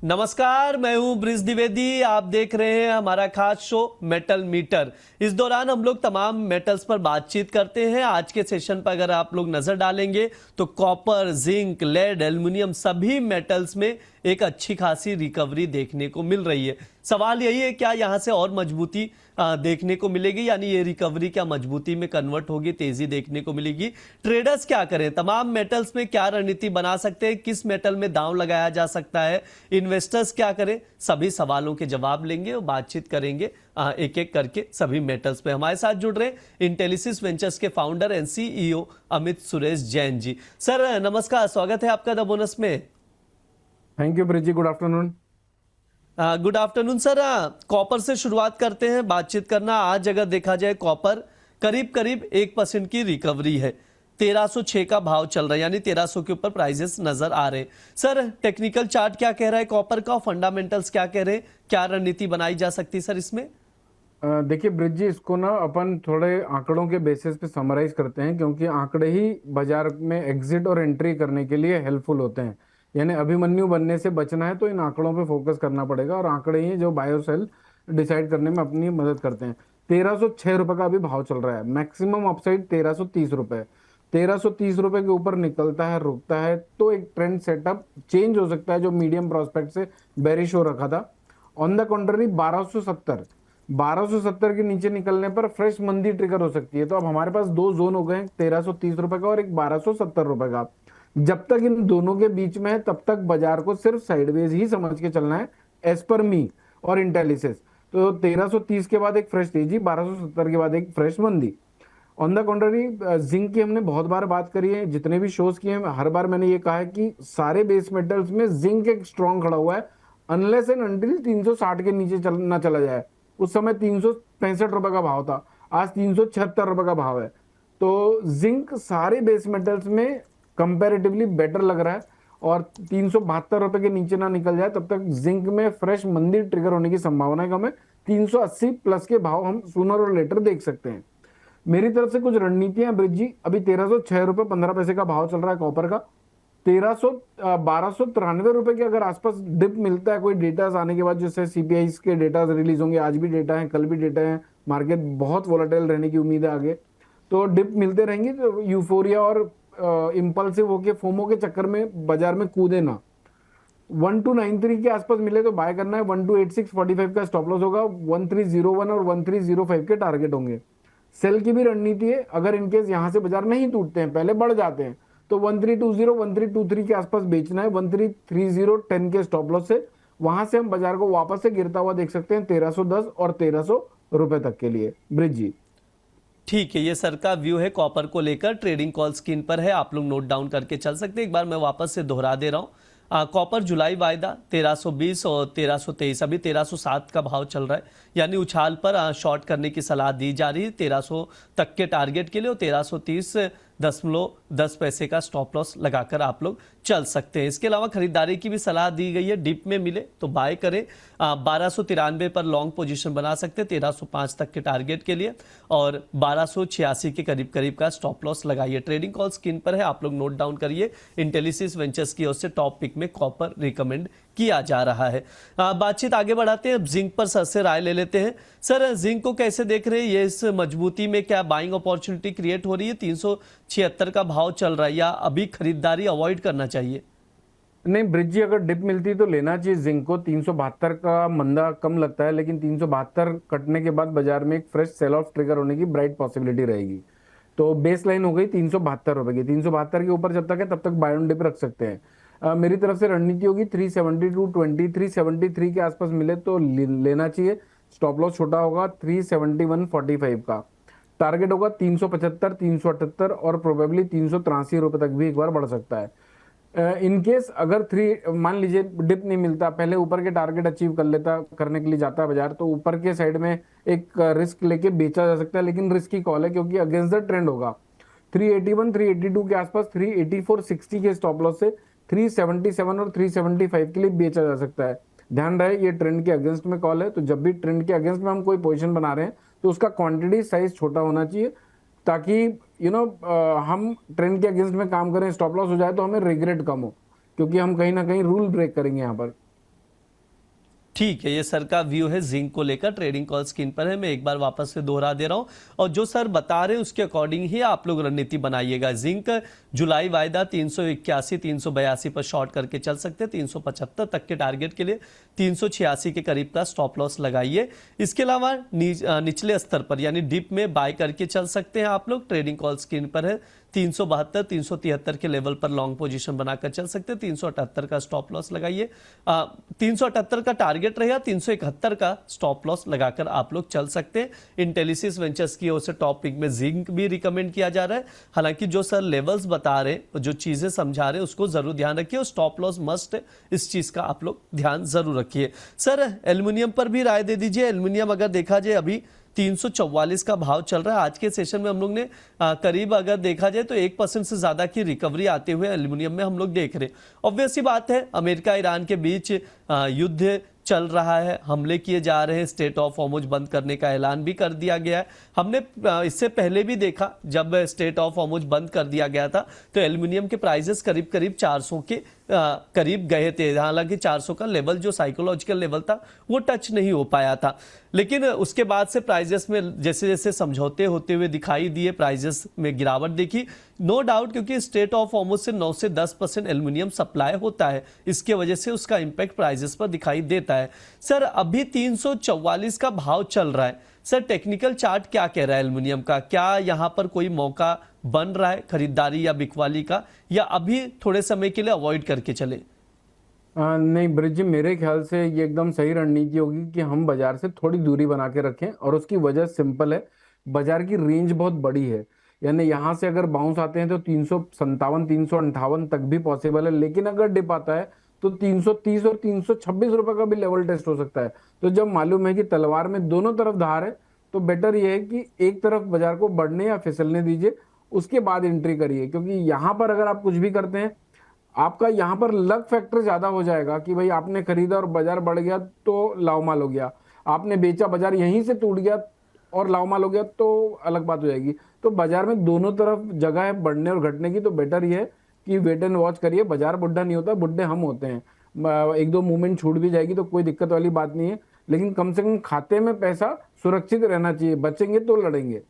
नमस्कार, मैं हूं ब्रिज द्विवेदी। आप देख रहे हैं हमारा खास शो मेटल मीटर। इस दौरान हम लोग तमाम मेटल्स पर बातचीत करते हैं। आज के सेशन पर अगर आप लोग नजर डालेंगे तो कॉपर, जिंक, लेड, एल्युमिनियम सभी मेटल्स में एक अच्छी खासी रिकवरी देखने को मिल रही है। सवाल यही है, क्या यहां से और मजबूती देखने को मिलेगी, यानी ये रिकवरी क्या मजबूती में कन्वर्ट होगी, तेजी देखने को मिलेगी? ट्रेडर्स क्या करें, तमाम मेटल्स में क्या रणनीति बना सकते हैं, किस मेटल में दांव लगाया जा सकता है, इन्वेस्टर्स क्या करें, सभी सवालों के जवाब लेंगे और बातचीत करेंगे एक एक करके सभी मेटल्स पे। हमारे साथ जुड़ रहे इंटेलिसिस वेंचर्स के founder and CEO Amit Suresh Jain ji. Sir नमस्कार, स्वागत है आपका द बोनस में। Thank you Brij ji, good afternoon. Good afternoon sir. Copper से शुरुआत करते हैं बातचीत करना। आज अगर देखा जाए कॉपर करीब करीब 1% की रिकवरी है। 1306 का भाव चल रहा है, यानी 1300 के ऊपर प्राइजेस नजर आ रहे हैं। सर टेक्निकल चार्ट क्या कह रहा है कॉपर का, फंडामेंटल्स क्या कह रहे हैं, क्या रणनीति बनाई जा सकती है सर इसमें? देखिए ब्रिज जी, इसको ना अपन थोड़े आंकड़ों के बेसिस पे समराइज करते हैं, क्योंकि आंकड़े ही बाजार में एग्जिट और एंट्री करने के लिए हेल्पफुल होते हैं। यानी अभिमन्यु बनने से बचना है तो इन आंकड़ों पे फोकस करना पड़ेगा, और आंकड़े ही जो बायो सेल डिसाइड करने में अपनी मदद करते हैं। 1306 रुपये का अभी भाव चल रहा है। मैक्सिमम अपसाइड 1330 रुपये। 1330 रुपये के ऊपर निकलता है, रुकता है, तो एक ट्रेंड सेटअप चेंज हो सकता है जो मीडियम प्रोस्पेक्ट से बेरिश हो रखा था। ऑन द कॉन्ट्ररी 1270 के नीचे निकलने पर फ्रेश मंदी ट्रिगर हो सकती है। तो अब हमारे पास दो जोन हो गए हैं, 1330 रुपए का और एक 1270 रुपए का। जब तक इन दोनों के बीच में है तब तक बाजार को सिर्फ साइडवेज ही समझ के चलना है, एज पर मी और इंटेलिसिस। तो 1330 के बाद एक फ्रेश तेजी, 1270 के बाद एक फ्रेश मंदी। ऑन द कॉन्ट्ररी जिंक की हमने बहुत बार बात करी है, जितने भी शोज किए हैं हर बार मैंने ये कहा है कि सारे बेस मेटल्स में जिंक एक स्ट्रॉन्ग खड़ा हुआ है, अनलेस एंड अनटिल 360 के नीचे ना चला जाए। उस समय 365 रुपए का भाव था, आज 376 रुपए का भाव है। तो जिंक सारे बेस मेटल्स में कंपैरेटिवली बेटर लग रहा है, और 372 रुपए के नीचे ना निकल जाए तब तक जिंक में फ्रेश मंदी ट्रिगर होने की संभावना कम है। 380 प्लस के भाव हम सूनर और लेटर देख सकते हैं। मेरी तरफ से कुछ रणनीतियां ब्रिज जी। अभी 1306 रुपए 15 पैसे का भाव चल रहा है कॉपर का। 1293 रुपए के अगर आसपास डिप मिलता है कोई डेटा आने के बाद, जैसे सीपीआई के डेटा रिलीज होंगे, आज भी डेटा है, कल भी डेटा है, मार्केट बहुत वोलेटाइल रहने की उम्मीद है आगे, तो डिप मिलते रहेंगे। तो यूफोरिया और इम्पल्सिव होके फोमो के चक्कर में बाजार में कूदे ना। 1293 के आसपास मिले तो बाय करना है। 128645 का स्टॉप लॉस होगा, 1301 और 1305 के टारगेट होंगे। सेल की भी रणनीति है, अगर इनकेस यहां से बाजार नहीं टूटते हैं, पहले बढ़ जाते हैं, तो 1320 1323 के आसपास बेचना है। 1330 के स्टॉप लॉस से वहां से हम बाजार को वापस से गिरता हुआ देख सकते हैं 1310 और 1300 रुपए तक के लिए ब्रिज जी। ठीक है, ये सर का व्यू है कॉपर को लेकर। ट्रेडिंग कॉल स्क्रीन पर है, आप लोग नोट डाउन करके चल सकते हैं। एक बार मैं वापस से दोहरा दे रहा हूँ। कॉपर जुलाई वायदा 1320 और 1323, अभी 1307 का भाव चल रहा है, यानी उछाल पर शॉर्ट करने की सलाह दी जा रही है 1300 तक के टारगेट के लिए, और 1330.10 का स्टॉप लॉस लगाकर आप लोग चल सकते हैं। इसके अलावा खरीदारी की भी सलाह दी गई है, डिप में मिले तो बाय करें। 1293 पर लॉन्ग पोजीशन बना सकते हैं 1305 तक के टारगेट के लिए, और 1286 के करीब करीब का स्टॉप लॉस लगाइए। ट्रेडिंग कॉल स्क्रीन पर है, आप लोग नोट डाउन करिए। इंटेलिसिस वेंचर्स की ओर से टॉप पिक में कॉपर रिकमेंड किया जा रहा है। बातचीत आगे बढ़ाते हैं, अब जिंक पर सर से राय ले लेते हैं। सर जिंक को कैसे देख रहे हैं, ये इस मजबूती में क्या बाइंग अपॉर्चुनिटी क्रिएट हो रही है? 376 का भाव चल रहा है, या अभी खरीदारी अवॉइड करना चाहिए? नहीं ब्रिज जी, अगर डिप मिलती तो लेना चाहिए जिंक को। 372 का मंदा कम लगता है, लेकिन 372 कटने के बाद बाजार में एक फ्रेश सेल ऑफ ट्रिगर होने की ब्राइट पॉसिबिलिटी रहेगी। तो बेस लाइन हो गई 372 रुपए की। 372 के ऊपर जब तक है तब तक बाय ऑन डिप रख सकते हैं। मेरी तरफ से रणनीति होगी 372.20, 373 के आसपास मिले तो लेना चाहिए। स्टॉप लॉस छोटा होगा 371.45 का। टारगेट होगा 375, 378 और प्रोबेबली 383 रुपए तक भी एक बार बढ़ सकता है। इनकेस अगर मान लीजिए डिप नहीं मिलता, पहले ऊपर के टारगेट अचीव कर लेता, करने के लिए जाता है बाजार, तो ऊपर के साइड में एक रिस्क लेके बेचा जा सकता है, लेकिन रिस्क की कॉल है क्योंकि अगेंस्ट द ट्रेंड होगा। 381 382 के आसपास, 384.60 के स्टॉप लॉस से 377 और 375 के लिए बेचा जा सकता है। ध्यान रहे ये ट्रेंड के अगेंस्ट में कॉल है, तो जब भी ट्रेंड के अगेंस्ट में हम कोई पोजीशन बना रहे हैं तो उसका क्वांटिटी साइज छोटा होना चाहिए, ताकि हम ट्रेंड के अगेंस्ट में काम करें, स्टॉप लॉस हो जाए तो हमें रिग्रेट कम हो, क्योंकि हम कहीं ना कहीं रूल ब्रेक करेंगे यहाँ पर। ठीक है, ये सर का व्यू है जिंक को लेकर। ट्रेडिंग कॉल स्क्रीन पर है, मैं एक बार वापस से दोहरा दे रहा हूं, और जो सर बता रहे हैं उसके अकॉर्डिंग ही आप लोग रणनीति बनाइएगा। जिंक जुलाई वायदा 381 382 पर शॉर्ट करके चल सकते हैं, 375 तक के टारगेट के लिए 386 के करीब का स्टॉप लॉस लगाइए। इसके अलावा निचले स्तर पर यानी डिप में बाय करके चल सकते हैं आप लोग। ट्रेडिंग कॉल स्क्रीन पर है, 372 373 के लेवल पर लॉन्ग पोजीशन बनाकर चल सकते हैं, 378 का स्टॉप लॉस लगाइए। 378 का टारगेट रहेगा, 371 का स्टॉप लॉस लगाकर आप लोग चल सकते हैं। इंटेलिसिस वेंचर्स की ओर से टॉप पिक में जिंक भी रिकमेंड किया जा रहा है। हालांकि जो सर लेवल्स बता रहे हैं, जो चीजें समझा रहे हैं, उसको जरूर ध्यान रखिए, और स्टॉप लॉस मस्ट है, इस चीज का आप लोग ध्यान जरूर रखिए। सर एल्युमिनियम पर भी राय दे दीजिए। एल्युमिनियम अगर देखा जाए अभी 344 का भाव चल रहा है। आज के सेशन में हम लोग ने करीब अगर देखा जाए तो 1% से ज्यादा की रिकवरी आते हुए एल्युमिनियम में हम लोग देख रहे हैं। ऑब्वियस सी बात है, अमेरिका ईरान के बीच युद्ध चल रहा है, हमले किए जा रहे हैं, स्टेट ऑफ हॉर्मुज बंद करने का ऐलान भी कर दिया गया है। हमने इससे पहले भी देखा, जब स्टेट ऑफ हॉर्मुज बंद कर दिया गया था तो एल्युमिनियम के प्राइसेस करीब करीब 400 के करीब गए थे। हालांकि 400 का लेवल जो साइकोलॉजिकल लेवल था वो टच नहीं हो पाया था, लेकिन उसके बाद से प्राइसेस में जैसे जैसे समझौते होते हुए दिखाई दिए, प्राइसेस में गिरावट देखी। नो डाउट, क्योंकि स्टेट ऑफ हॉर्मुज से 9 से 10% एल्युमिनियम सप्लाई होता है, इसके वजह से उसका इंपैक्ट प्राइसेस पर दिखाई देता है। सर अभी 344 का भाव चल रहा है। सर टेक्निकल चार्ट क्या कह रहा है एल्युमिनियम का? क्या यहां पर कोई मौका बन रहा है खरीदारी या बिकवाली का, या अभी थोड़े समय के लिए अवॉइड करके चले? नहीं ब्रिज जी, मेरे ख्याल से ये एकदम सही रणनीति होगी कि हम बाजार से थोड़ी दूरी बना के रखें, और उसकी वजह सिंपल है, बाजार की रेंज बहुत बड़ी है। यानी यहाँ से अगर बाउंस आते हैं तो 357 358 तक भी पॉसिबल है, लेकिन अगर डिप आता है तो 330 और 326 रुपए का भी लेवल टेस्ट हो सकता है। तो जब मालूम है कि तलवार में दोनों तरफ धार है, तो बेटर ये है कि एक तरफ बाजार को बढ़ने या फिसलने दीजिए, उसके बाद एंट्री करिए। क्योंकि यहाँ पर अगर आप कुछ भी करते हैं, आपका यहाँ पर लक फैक्टर ज्यादा हो जाएगा कि भाई आपने खरीदा और बाजार बढ़ गया तो लावमाल हो गया, आपने बेचा बाजार यहीं से टूट गया और लावमाल हो गया तो अलग बात हो जाएगी। तो बाजार में दोनों तरफ जगह है बढ़ने और घटने की, तो बेटर ये है कि वेट एंड वॉच करिए। बाजार बुढ़ा नहीं होता, बुढ़े हम होते हैं। एक दो मूवमेंट छूट भी जाएगी तो कोई दिक्कत वाली बात नहीं है, लेकिन कम से कम खाते में पैसा सुरक्षित रहना चाहिए। बचेंगे तो लड़ेंगे।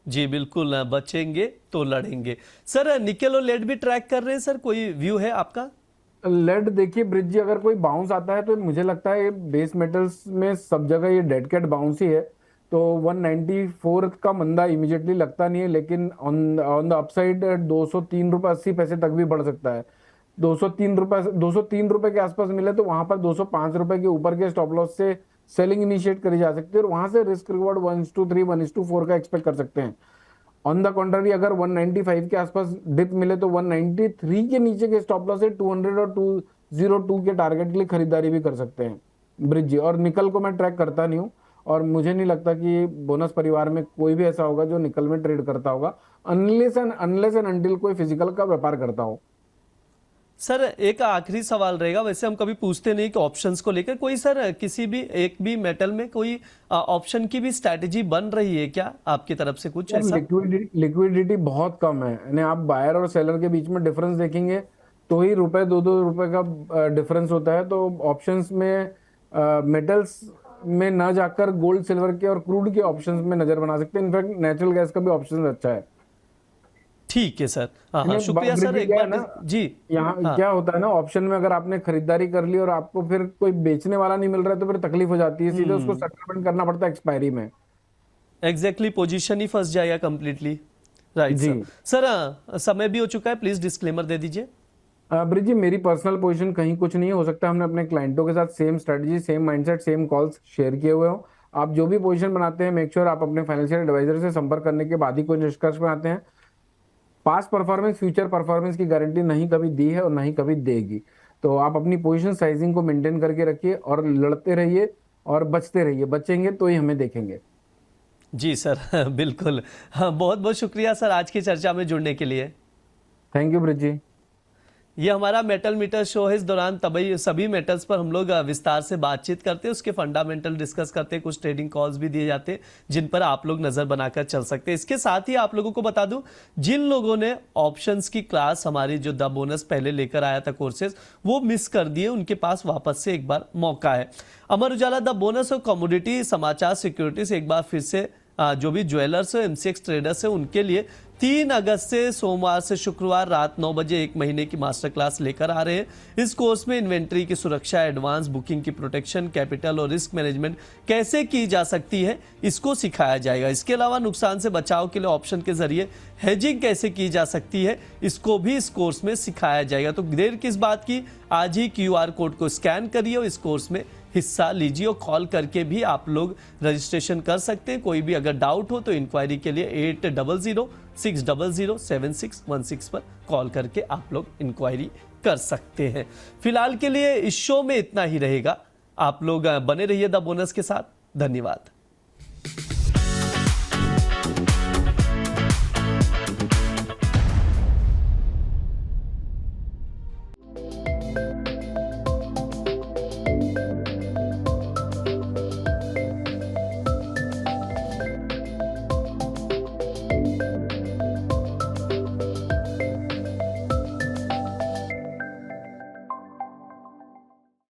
जी बिल्कुल, बचेंगे तो लड़ेंगे। सर निकेल और लेड भी ट्रैक कर रहे हैं सर, कोई व्यू है आपका? लेड देखिए ब्रिज जी, अगर कोई बाउंस आता है तो मुझे लगता है बेस मेटल्स में सब जगह ये डेड कैट बाउंस ही है, तो 194 का मंदा इमीडिएटली लगता नहीं है। लेकिन ऑन द अपसाइड 203 रुपए 80 पैसे तक भी बढ़ सकता है। 203 रुपए के आसपास मिले तो वहां पर 205 रुपए के ऊपर के स्टॉप लॉस से सेलिंग इनिशिएट करी जा सकती है, और वहां से रिस्क रिवॉर्ड 1:3 1:4 का एक्सपेक्ट कर सकते हैं। ऑन द कॉन्ट्ररी, अगर 195 के आसपास डिप मिले तो 193 के नीचे के स्टॉप लॉस से 200 और 202 के टारगेट के लिए खरीदारी भी कर सकते हैं ब्रिज जी। और निकल को मैं ट्रैक करता नहीं हूँ, और मुझे नहीं लगता कि बोनस परिवार में कोई भी ऐसा होगा जो निकल में ट्रेड करता होगा, अनलेस एंड अनटिल कोई फिजिकल का व्यापार करता हो। सर एक आखिरी सवाल रहेगा, वैसे हम कभी पूछते नहीं कि ऑप्शंस को लेकर कोई सर किसी भी एक भी मेटल में कोई ऑप्शन की भी स्ट्रैटेजी बन रही है क्या आपकी तरफ से कुछ ऐसा? लिक्विडिटी बहुत कम है, यानी आप बायर और सेलर के बीच में डिफरेंस देखेंगे तो ही ₹2 का डिफरेंस होता है। तो ऑप्शंस में मेटल्स में ना जाकर गोल्ड सिल्वर के और क्रूड के ऑप्शंस में नजर बना सकते हैं। इनफैक्ट नेचुरल गैस का भी ऑप्शन अच्छा है। ठीक है सर, हाँ शुक्रिया सर। एक बार जी, यहाँ क्या होता है ना, ऑप्शन में अगर आपने खरीदारी कर ली और आपको फिर कोई बेचने वाला नहीं मिल रहा है तो फिर तकलीफ हो जाती है, सीधे उसको सेटलमेंट करना पड़ता है एक्सपायरी में। एग्जैक्टली, पोजीशन ही फंस जाएगा कंप्लीटली। राइट जी सर, समय भी हो चुका है, प्लीज डिस्क्लेमर दे दीजिए। ब्रिज जी, मेरी पर्सनल पोजीशन कहीं कुछ नहीं है। हो सकता है हमने अपने क्लाइंटों के साथ same strategy, same mindset, same calls share किए हुए हो। आप जो भी पोजीशन बनाते हैं, मेक श्योर आप अपने फाइनेंशियल एडवाइजर से संपर्क करने के बाद ही कोई निष्कर्ष में आते हैं। पास्ट परफॉर्मेंस फ्यूचर परफॉर्मेंस की गारंटी नहीं कभी दी है और नहीं कभी देगी। तो आप अपनी पोजीशन साइजिंग को मेंटेन करके रखिए और लड़ते रहिए और बचते रहिए। बचेंगे तो ही हमें देखेंगे। जी सर बिल्कुल, हाँ, बहुत बहुत शुक्रिया सर आज की चर्चा में जुड़ने के लिए। थैंक यू ब्रिज जी। ये हमारा मेटल मीटर शो है। इस दौरान तभी सभी मेटल्स पर हम लोग विस्तार से बातचीत करते हैं, उसके फंडामेंटल डिस्कस करते हैं, कुछ ट्रेडिंग कॉल्स भी दिए जाते हैं जिन पर आप लोग नजर बनाकर चल सकते हैं। इसके साथ ही आप लोगों को बता दूं, जिन लोगों ने ऑप्शंस की क्लास हमारी जो द बोनस पहले लेकर आया था कोर्सेज, वो मिस कर दिए, उनके पास वापस से एक बार मौका है। अमर उजाला द बोनस और कमोडिटी समाचार सिक्योरिटीज एक बार फिर से जो भी ज्वेलर्स है, एमसीएक्स ट्रेडर्स है, उनके लिए 3 अगस्त से सोमवार से शुक्रवार रात 9 बजे 1 महीने की मास्टर क्लास लेकर आ रहे हैं। इस कोर्स में इन्वेंट्री की सुरक्षा, एडवांस बुकिंग की प्रोटेक्शन, कैपिटल और रिस्क मैनेजमेंट कैसे की जा सकती है, इसको सिखाया जाएगा। इसके अलावा नुकसान से बचाव के लिए ऑप्शन के जरिए हेजिंग कैसे की जा सकती है, इसको भी इस कोर्स में सिखाया जाएगा। तो देर किस बात की, आज ही QR कोड को स्कैन करिए और इस कोर्स में हिस्सा लीजिए और कॉल करके भी आप लोग रजिस्ट्रेशन कर सकते हैं। कोई भी अगर डाउट हो तो इंक्वायरी के लिए 8006007616 पर कॉल करके आप लोग इंक्वायरी कर सकते हैं। फिलहाल के लिए इस शो में इतना ही रहेगा। आप लोग बने रहिए द बोनस के साथ। धन्यवाद।